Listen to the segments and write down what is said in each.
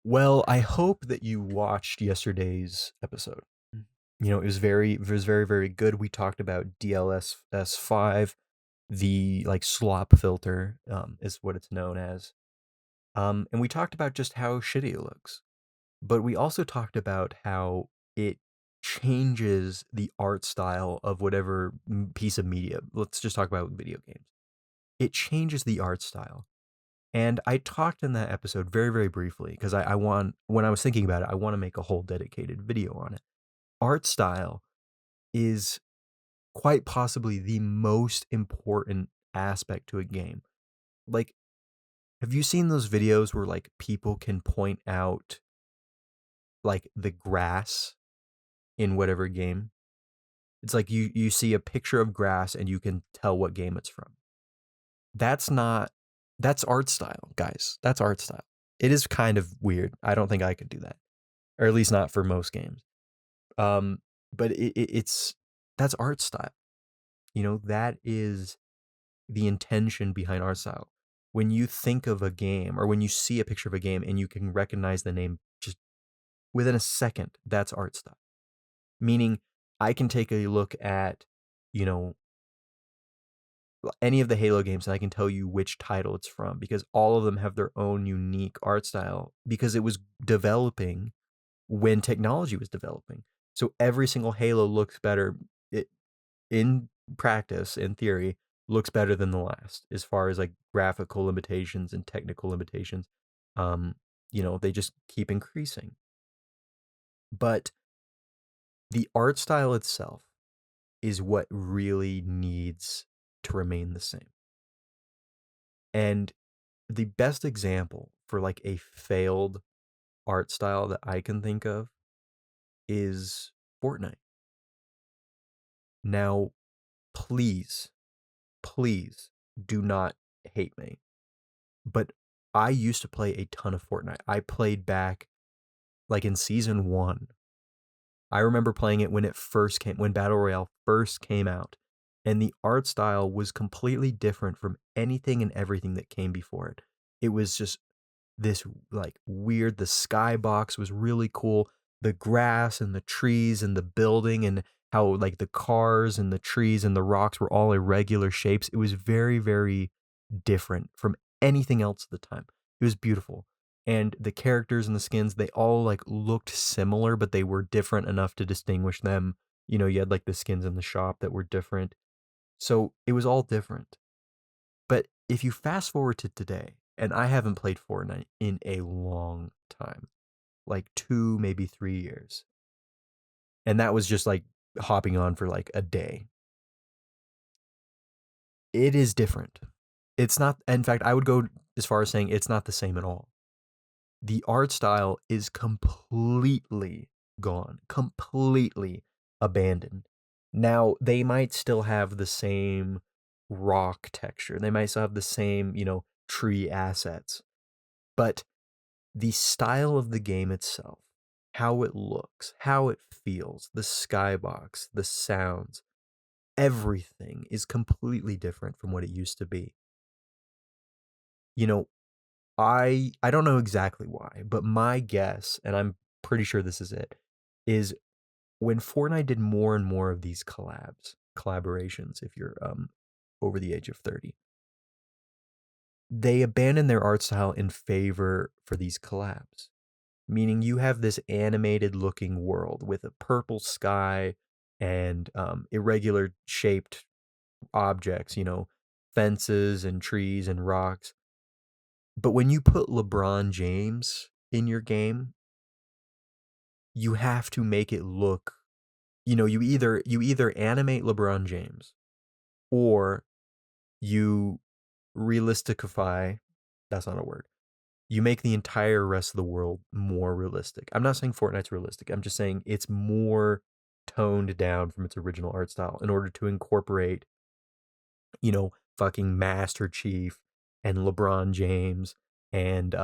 Well, I hope that you watched yesterday's episode. It was very, very good. We talked about DLSS5, the like slop filter, is what it's known as. And we talked about just how shitty it looks. But we also talked about how it changes the art style of whatever piece of media. Let's just talk about video games. It changes the art style. And I talked in that episode very, very briefly because when I was thinking about it, I want to make a whole dedicated video on it. Art style is quite possibly the most important aspect to a game. Like, have you seen those videos where like people can point out like the grass in whatever game? It's like you see a picture of grass and you can tell what game it's from. That's not that's art style, guys. That's art style. It is kind of weird. I don't think I could do that, or at least not for most games. Um, but it's that's art style. That is the intention behind art style. When you think of a game or when you see a picture of a game and you can recognize the name just within a second, that's art style. Meaning, I can take a look at, you know, any of the Halo games and I can tell you which title it's from because all of them have their own unique art style because it was developing when technology was developing. So every single Halo looks better in practice, in theory, looks better than the last as far as like graphical limitations and technical limitations. They just keep increasing. But the art style itself is what really needs to remain the same. And the best example for like a failed art style that I can think of is Fortnite. Now, please, please do not hate me. But I used to play a ton of Fortnite. I played back like in season 1. I remember playing it when Battle Royale first came out, and the art style was completely different from anything and everything that came before it. It was just this like weird. The skybox was really cool. The grass and the trees and the building and how like the cars and the trees and the rocks were all irregular shapes. It was very, very different from anything else at the time. It was beautiful. And the characters and the skins, they all like looked similar, but they were different enough to distinguish them. You had like the skins in the shop that were different. So it was all different. But if you fast forward to today, and I haven't played Fortnite in a long time, like 2, maybe 3 years. And that was just like hopping on for like a day. It is different. It's not, in fact, I would go as far as saying it's not the same at all. The art style is completely gone, completely abandoned. Now, they might still have the same rock texture. They might still have the same, tree assets. But the style of the game itself, how it looks, how it feels, the skybox, the sounds, everything is completely different from what it used to be. You know, I don't know exactly why, but my guess, and I'm pretty sure this is it, is when Fortnite did more and more of these collaborations, if you're over the age of 30, they abandoned their art style in favor for these collabs. Meaning you have this animated looking world with a purple sky and irregular shaped objects, fences and trees and rocks. But when you put LeBron James in your game, you have to make it look, you either animate LeBron James or you realisticify, that's not a word. You make the entire rest of the world more realistic. I'm not saying Fortnite's realistic. I'm just saying it's more toned down from its original art style in order to incorporate, fucking Master Chief and LeBron James and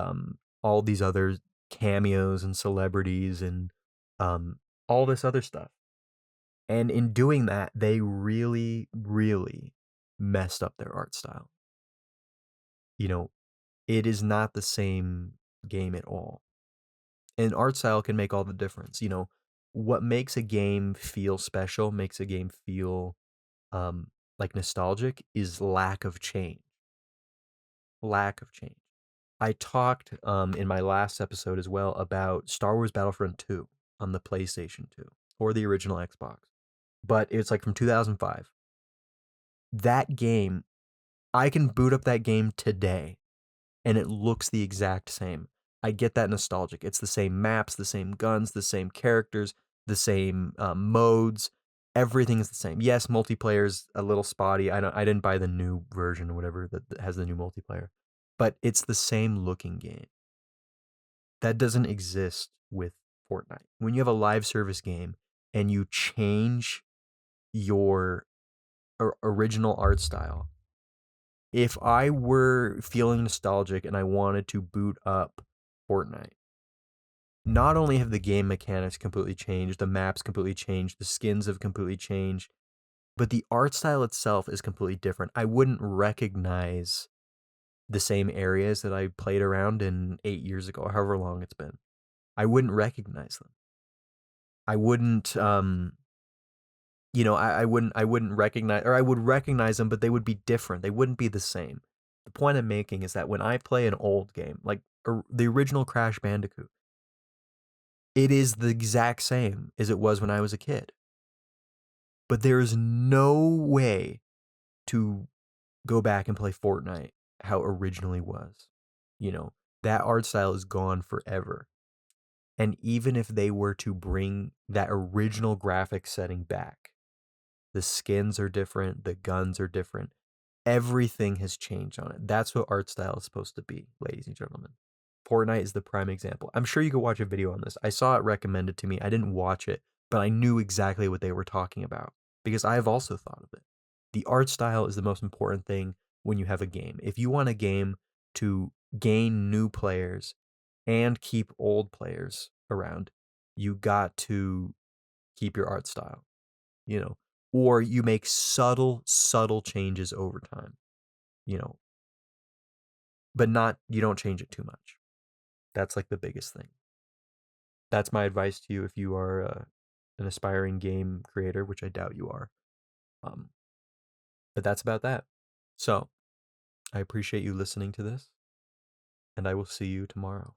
all these other cameos and celebrities and all this other stuff. And in doing that, they really, really messed up their art style. You know, it is not the same game at all. And art style can make all the difference. What makes a game feel special, makes a game feel um, like nostalgic, is lack of change. Lack of change. I talked in my last episode as well about Star Wars Battlefront 2 on the PlayStation 2 or the original Xbox, but it's like from 2005. That game, I can boot up that game today and it looks the exact same. I get that nostalgic. It's the same maps, the same guns, the same characters, the same modes. Everything is the same. Yes, multiplayer's a little spotty. I didn't buy the new version or whatever that has the new multiplayer, but it's the same looking game. That doesn't exist with Fortnite. When you have a live service game and you change your original art style, if I were feeling nostalgic and I wanted to boot up Fortnite, not only have the game mechanics completely changed, the maps completely changed, the skins have completely changed, but the art style itself is completely different. I wouldn't recognize the same areas that I played around in 8 years ago, or however long it's been. I wouldn't recognize them. I wouldn't I wouldn't recognize, or I would recognize them, but they would be different. They wouldn't be the same. The point I'm making is that when I play an old game, like the original Crash Bandicoot, it is the exact same as it was when I was a kid. But there is no way to go back and play Fortnite how it originally was. You know, that art style is gone forever. And even if they were to bring that original graphic setting back, the skins are different, the guns are different. Everything has changed on it. That's what art style is supposed to be, ladies and gentlemen. Fortnite is the prime example. I'm sure you could watch a video on this. I saw it recommended to me. I didn't watch it, but I knew exactly what they were talking about because I have also thought of it. The art style is the most important thing when you have a game. If you want a game to gain new players and keep old players around, you got to keep your art style, you know, or you make subtle changes over time, you know, but not, you don't change it too much. That's like the biggest thing. That's my advice to you if you are an aspiring game creator, which I doubt you are. Um, but that's about that. So I appreciate you listening to this, and I will see you tomorrow.